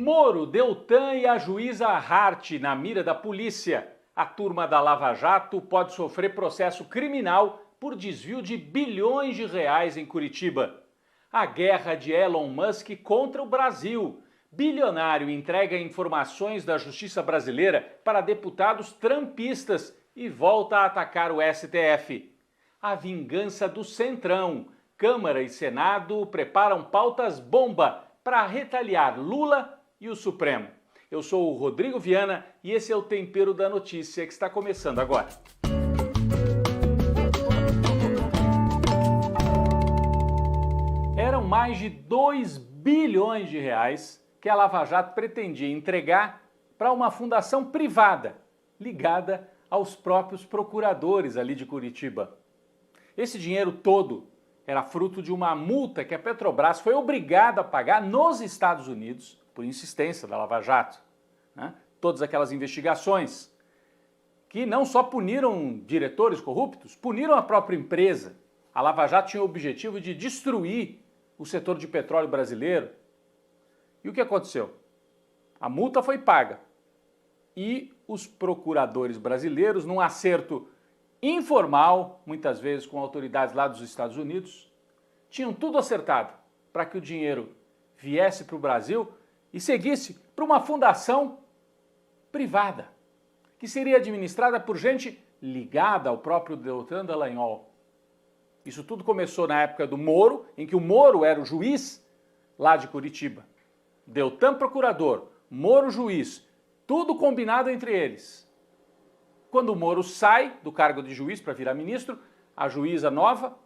Moro, Deltan e a juíza Hart na mira da polícia. A turma da Lava Jato pode sofrer processo criminal por desvio de bilhões de reais em Curitiba. A guerra de Elon Musk contra o Brasil. Bilionário entrega informações da justiça brasileira para deputados trumpistas e volta a atacar o STF. A vingança do Centrão. Câmara e Senado preparam pautas bomba para retaliar Lula e o Supremo. Eu sou o Rodrigo Viana e esse é o Tempero da Notícia que está começando agora. Eram mais de 2 bilhões de reais que a Lava Jato pretendia entregar para uma fundação privada ligada aos próprios procuradores ali de Curitiba. Esse dinheiro todo era fruto de uma multa que a Petrobras foi obrigada a pagar nos Estados Unidos por insistência da Lava Jato. Todas aquelas investigações que não só puniram diretores corruptos, puniram a própria empresa. A Lava Jato tinha o objetivo de destruir o setor de petróleo brasileiro. E o que aconteceu? A multa foi paga. E os procuradores brasileiros, num acerto informal, muitas vezes com autoridades lá dos Estados Unidos, tinham tudo acertado para que o dinheiro viesse para o Brasil e seguisse para uma fundação privada, que seria administrada por gente ligada ao próprio Deltan Dallagnol. Isso tudo começou na época do Moro, em que o Moro era o juiz lá de Curitiba. Deltan procurador, Moro juiz, tudo combinado entre eles. Quando o Moro sai do cargo de juiz para virar ministro, a juíza nova,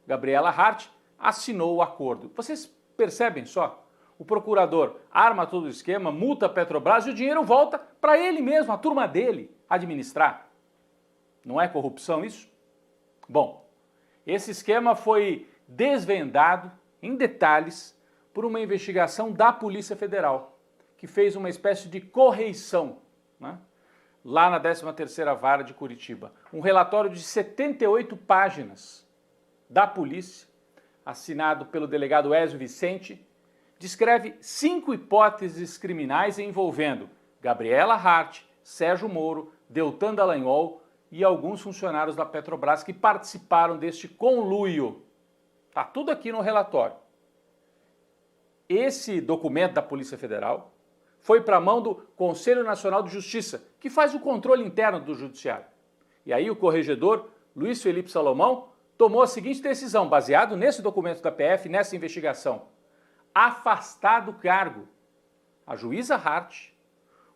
Gabriela Hart, assinou o acordo. Vocês percebem só? O procurador arma todo o esquema, multa a Petrobras e o dinheiro volta para ele mesmo, a turma dele, administrar. Não é corrupção isso? Bom, esse esquema foi desvendado em detalhes por uma investigação da Polícia Federal, que fez uma espécie de correição, lá na 13ª Vara de Curitiba. Um relatório de 78 páginas da polícia, assinado pelo delegado Ézio Vicente, descreve 5 hipóteses criminais envolvendo Gabriela Hart, Sérgio Moro, Deltan Dallagnol e alguns funcionários da Petrobras que participaram deste conluio. Está tudo aqui no relatório. Esse documento da Polícia Federal foi para a mão do Conselho Nacional de Justiça, que faz o controle interno do Judiciário. E aí o corregedor Luiz Felipe Salomão tomou a seguinte decisão, baseado nesse documento da PF, nessa investigação: afastar do cargo a juíza Hart,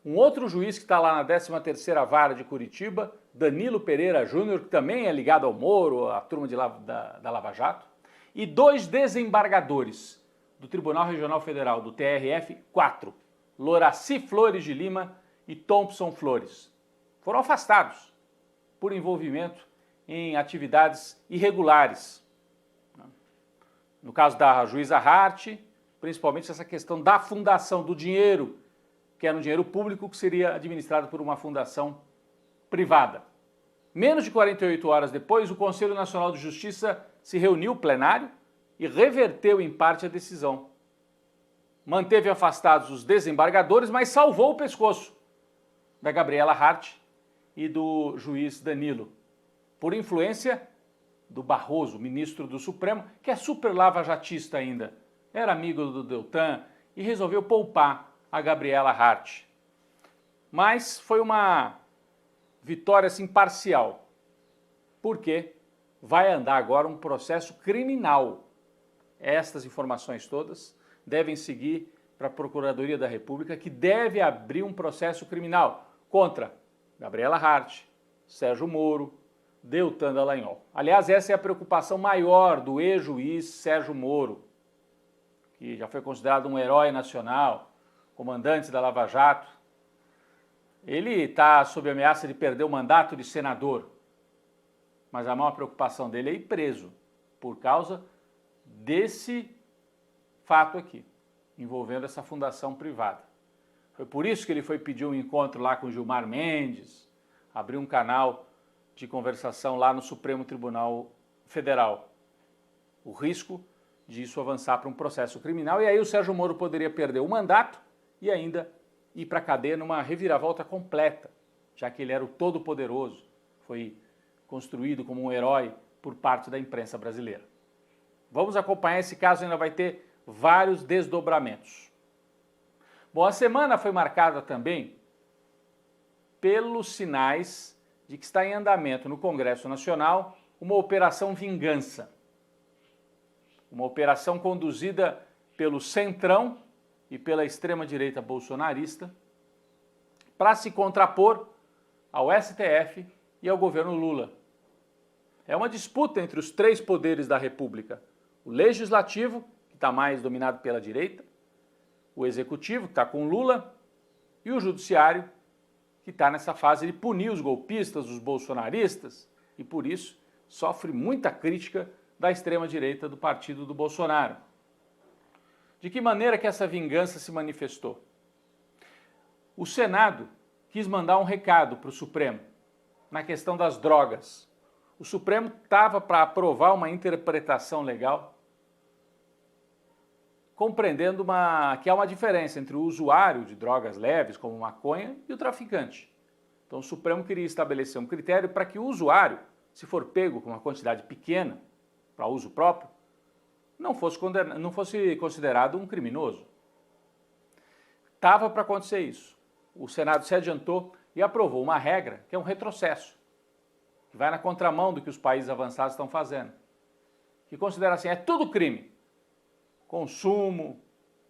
um outro juiz que está lá na 13ª Vara de Curitiba, Danilo Pereira Júnior, que também é ligado ao Moro, à turma da Lava Jato, e 2 desembargadores do Tribunal Regional Federal, do TRF-4, Loraci Flores de Lima e Thompson Flores. Foram afastados por envolvimento em atividades irregulares. No caso da juíza Hart, principalmente essa questão da fundação do dinheiro, que era um dinheiro público que seria administrado por uma fundação privada. Menos de 48 horas depois, o Conselho Nacional de Justiça se reuniu plenário e reverteu em parte a decisão. Manteve afastados os desembargadores, mas salvou o pescoço da Gabriela Hart e do juiz Danilo, por influência do Barroso, ministro do Supremo, que é super lavajatista ainda. Era amigo do Deltan e resolveu poupar a Gabriela Hart. Mas foi uma vitória assim parcial, porque vai andar agora um processo criminal. Estas informações todas devem seguir para a Procuradoria da República, que deve abrir um processo criminal contra Gabriela Hart, Sérgio Moro, Deltan Dallagnol. Aliás, essa é a preocupação maior do ex-juiz Sérgio Moro, que já foi considerado um herói nacional, comandante da Lava Jato. Ele está sob ameaça de perder o mandato de senador, mas a maior preocupação dele é ir preso por causa desse fato aqui, envolvendo essa fundação privada. Foi por isso que ele foi pedir um encontro lá com Gilmar Mendes, abriu um canal de conversação lá no Supremo Tribunal Federal. O risco disso avançar para um processo criminal, e aí o Sérgio Moro poderia perder o mandato e ainda ir para a cadeia numa reviravolta completa, já que ele era o todo-poderoso, foi construído como um herói por parte da imprensa brasileira. Vamos acompanhar esse caso, ainda vai ter vários desdobramentos. Bom, a semana foi marcada também pelos sinais de que está em andamento no Congresso Nacional uma operação vingança. Uma operação conduzida pelo Centrão e pela extrema-direita bolsonarista para se contrapor ao STF e ao governo Lula. É uma disputa entre os três poderes da República. O Legislativo, que está mais dominado pela direita, o Executivo, que está com Lula, e o Judiciário, que está nessa fase de punir os golpistas, os bolsonaristas, e por isso sofre muita crítica da extrema-direita do partido do Bolsonaro. De que maneira que essa vingança se manifestou? O Senado quis mandar um recado para o Supremo na questão das drogas. O Supremo estava para aprovar uma interpretação legal compreendendo que há uma diferença entre o usuário de drogas leves, como maconha, e o traficante. Então o Supremo queria estabelecer um critério para que o usuário, se for pego com uma quantidade pequena para uso próprio, não fosse considerado um criminoso. Estava para acontecer isso. O Senado se adiantou e aprovou uma regra que é um retrocesso, que vai na contramão do que os países avançados estão fazendo, que considera assim, é tudo crime. Consumo,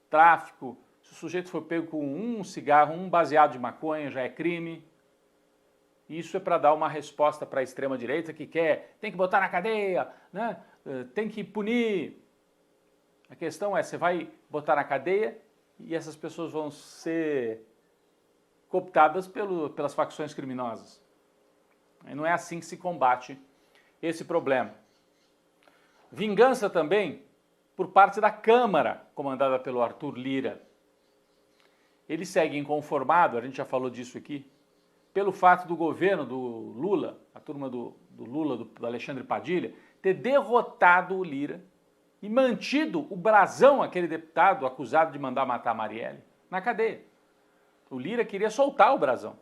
tráfico, se o sujeito for pego com um cigarro, um baseado de maconha, já é crime. Isso é para dar uma resposta para a extrema-direita que tem que botar na cadeia, né? Tem que punir. A questão é, você vai botar na cadeia e essas pessoas vão ser cooptadas pelas facções criminosas. E não é assim que se combate esse problema. Vingança também por parte da Câmara, comandada pelo Arthur Lira. Ele segue inconformado, a gente já falou disso aqui, pelo fato do governo do Lula, a turma do Lula, do Alexandre Padilha, ter derrotado o Lira e mantido o Brazão, aquele deputado acusado de mandar matar a Marielle, na cadeia. O Lira queria soltar o Brazão.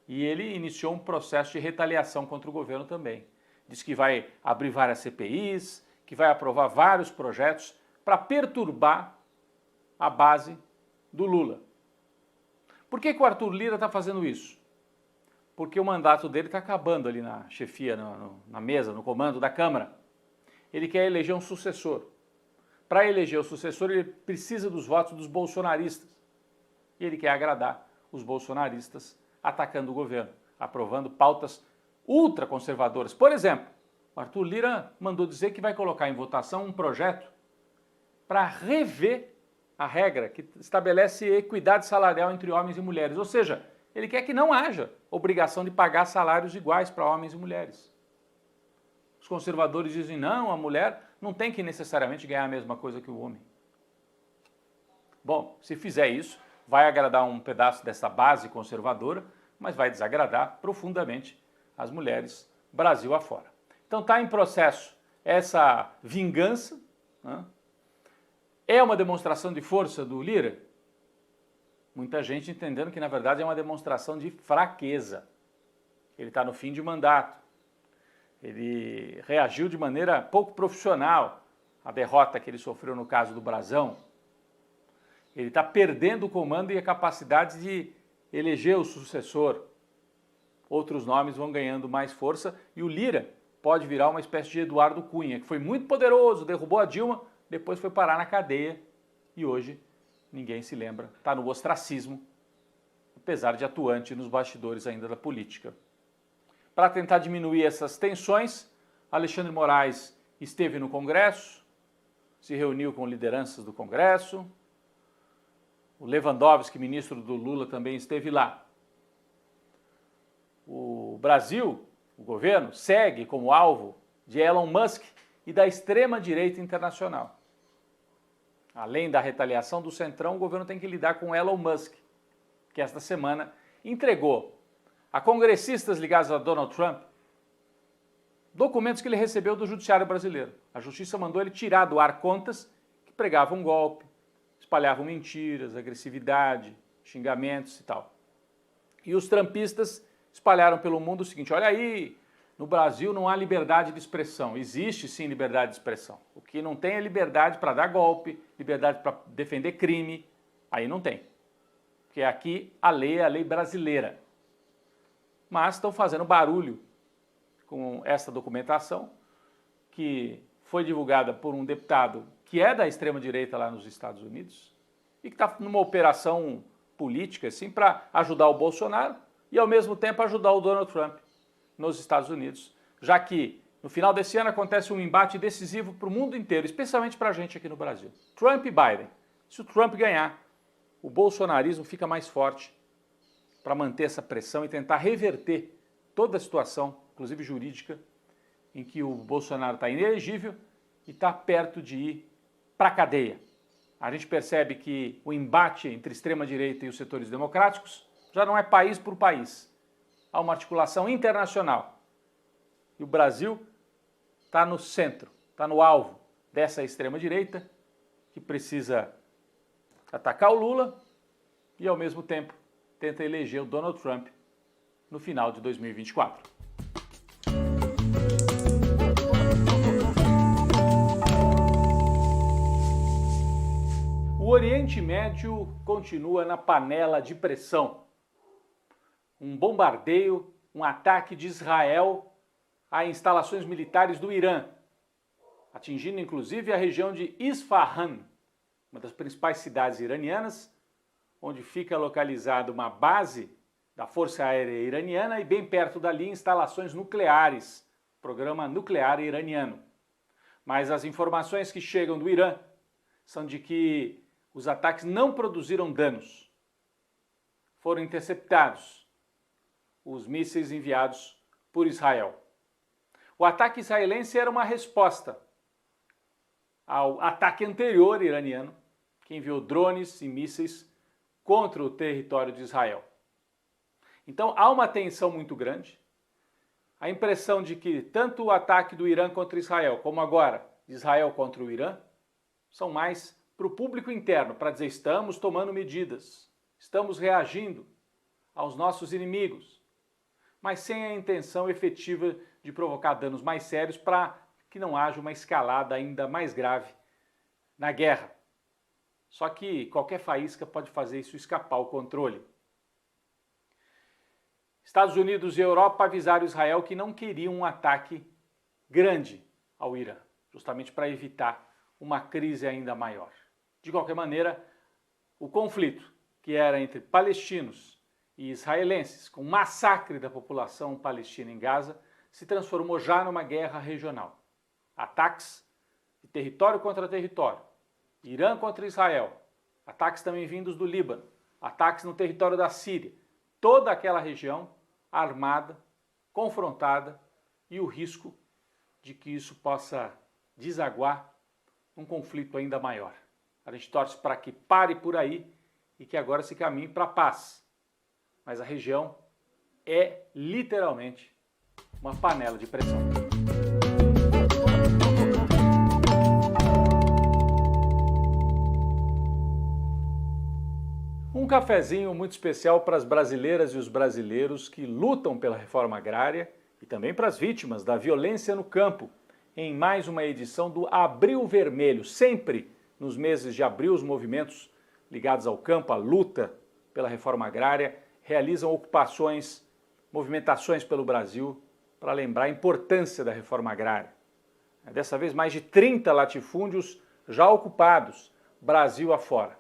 E ele iniciou um processo de retaliação contra o governo também. Diz que vai abrir várias CPIs, que vai aprovar vários projetos para perturbar a base do Lula. Por que o Arthur Lira está fazendo isso? Porque o mandato dele está acabando ali na chefia, na mesa, no comando da Câmara. Ele quer eleger um sucessor. Para eleger o sucessor, ele precisa dos votos dos bolsonaristas. E ele quer agradar os bolsonaristas atacando o governo, aprovando pautas ultraconservadoras. Por exemplo, o Arthur Lira mandou dizer que vai colocar em votação um projeto para rever a regra que estabelece equidade salarial entre homens e mulheres. Ou seja, ele quer que não haja obrigação de pagar salários iguais para homens e mulheres. Os conservadores dizem, não, a mulher não tem que necessariamente ganhar a mesma coisa que o homem. Bom, se fizer isso, vai agradar um pedaço dessa base conservadora, mas vai desagradar profundamente as mulheres Brasil afora. Então está em processo essa vingança, né? É uma demonstração de força do Lira? Muita gente entendendo que na verdade é uma demonstração de fraqueza. Ele está no fim de mandato. Ele reagiu de maneira pouco profissional à derrota que ele sofreu no caso do Brazão. Ele está perdendo o comando e a capacidade de eleger o sucessor. Outros nomes vão ganhando mais força e o Lira pode virar uma espécie de Eduardo Cunha, que foi muito poderoso, derrubou a Dilma, depois foi parar na cadeia e hoje ninguém se lembra, está no ostracismo, apesar de atuante nos bastidores ainda da política. Para tentar diminuir essas tensões, Alexandre Moraes esteve no Congresso, se reuniu com lideranças do Congresso, o Lewandowski, ministro do Lula, também esteve lá. O Brasil, o governo, segue como alvo de Elon Musk e da extrema-direita internacional. Além da retaliação do Centrão, o governo tem que lidar com Elon Musk, que esta semana entregou a congressistas ligados a Donald Trump documentos que ele recebeu do Judiciário brasileiro. A Justiça mandou ele tirar do ar contas que pregavam um golpe, espalhavam mentiras, agressividade, xingamentos e tal. E os trumpistas espalharam pelo mundo o seguinte: olha aí, no Brasil não há liberdade de expressão. Existe sim liberdade de expressão. O que não tem é liberdade para dar golpe, liberdade para defender crime. Aí não tem. Porque aqui a lei é a lei brasileira. Mas estão fazendo barulho com essa documentação que foi divulgada por um deputado que é da extrema-direita lá nos Estados Unidos e que está numa operação política assim, para ajudar o Bolsonaro e ao mesmo tempo ajudar o Donald Trump nos Estados Unidos, já que no final desse ano acontece um embate decisivo para o mundo inteiro, especialmente para a gente aqui no Brasil. Trump e Biden. Se o Trump ganhar, o bolsonarismo fica mais forte para manter essa pressão e tentar reverter toda a situação, inclusive jurídica, em que o Bolsonaro está inelegível e está perto de ir para a cadeia. A gente percebe que o embate entre extrema-direita e os setores democráticos já não é país por país. Há uma articulação internacional. E o Brasil está no centro, está no alvo dessa extrema-direita, que precisa atacar o Lula e, ao mesmo tempo, tenta eleger o Donald Trump no final de 2024. O Oriente Médio continua na panela de pressão. Um bombardeio, um ataque de Israel a instalações militares do Irã, atingindo inclusive a região de Isfahan, uma das principais cidades iranianas, onde fica localizada uma base da Força Aérea Iraniana e bem perto dali instalações nucleares, programa nuclear iraniano. Mas as informações que chegam do Irã são de que os ataques não produziram danos. Foram interceptados os mísseis enviados por Israel. O ataque israelense era uma resposta ao ataque anterior iraniano, que enviou drones e mísseis contra o território de Israel. Então há uma tensão muito grande. A impressão de que tanto o ataque do Irã contra Israel, como agora Israel contra o Irã, são mais para o público interno, para dizer estamos tomando medidas, estamos reagindo aos nossos inimigos, mas sem a intenção efetiva de provocar danos mais sérios para que não haja uma escalada ainda mais grave na guerra. Só que qualquer faísca pode fazer isso escapar ao controle. Estados Unidos e Europa avisaram Israel que não queriam um ataque grande ao Irã, justamente para evitar uma crise ainda maior. De qualquer maneira, o conflito, que era entre palestinos e israelenses, com massacre da população palestina em Gaza, se transformou já numa guerra regional. Ataques de território contra território, Irã contra Israel, ataques também vindos do Líbano, ataques no território da Síria, toda aquela região armada, confrontada e o risco de que isso possa desaguar num conflito ainda maior. A gente torce para que pare por aí e que agora se caminhe para a paz. Mas a região é literalmente uma panela de pressão. Um cafezinho muito especial para as brasileiras e os brasileiros que lutam pela reforma agrária e também para as vítimas da violência no campo, em mais uma edição do Abril Vermelho. Sempre nos meses de abril, os movimentos ligados ao campo, à luta pela reforma agrária, realizam ocupações, movimentações pelo Brasil para lembrar a importância da reforma agrária. Dessa vez, mais de 30 latifúndios já ocupados, Brasil afora.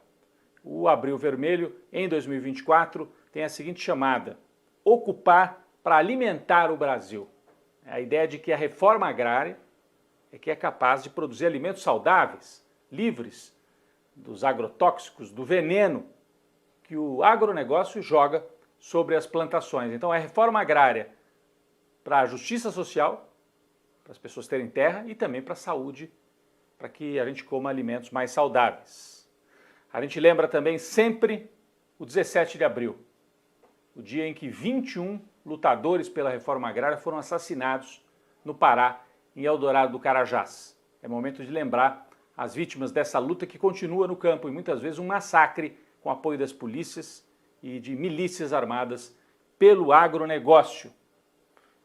O Abril Vermelho, em 2024, tem a seguinte chamada: ocupar para alimentar o Brasil. A ideia de que a reforma agrária é que é capaz de produzir alimentos saudáveis, livres dos agrotóxicos, do veneno que o agronegócio joga sobre as plantações. Então, é a reforma agrária para a justiça social, para as pessoas terem terra, e também para a saúde, para que a gente coma alimentos mais saudáveis. A gente lembra também sempre o 17 de abril, o dia em que 21 lutadores pela reforma agrária foram assassinados no Pará, em Eldorado do Carajás. É momento de lembrar as vítimas dessa luta que continua no campo e muitas vezes um massacre com apoio das polícias e de milícias armadas pelo agronegócio.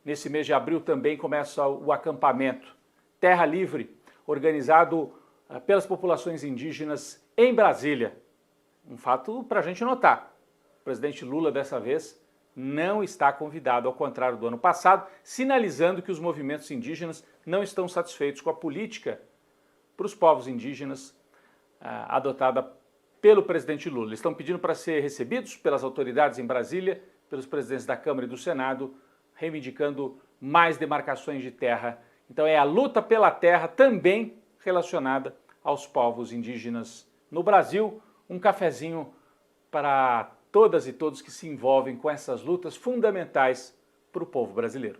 Nesse mês de abril também começa o acampamento Terra Livre, organizado pelas populações indígenas em Brasília. Um fato para a gente notar. O presidente Lula, dessa vez, não está convidado, ao contrário do ano passado, sinalizando que os movimentos indígenas não estão satisfeitos com a política para os povos indígenas adotada pelo presidente Lula. Eles estão pedindo para ser recebidos pelas autoridades em Brasília, pelos presidentes da Câmara e do Senado, reivindicando mais demarcações de terra. Então é a luta pela terra também relacionada aos povos indígenas no Brasil. Um cafezinho para todas e todos que se envolvem com essas lutas fundamentais para o povo brasileiro.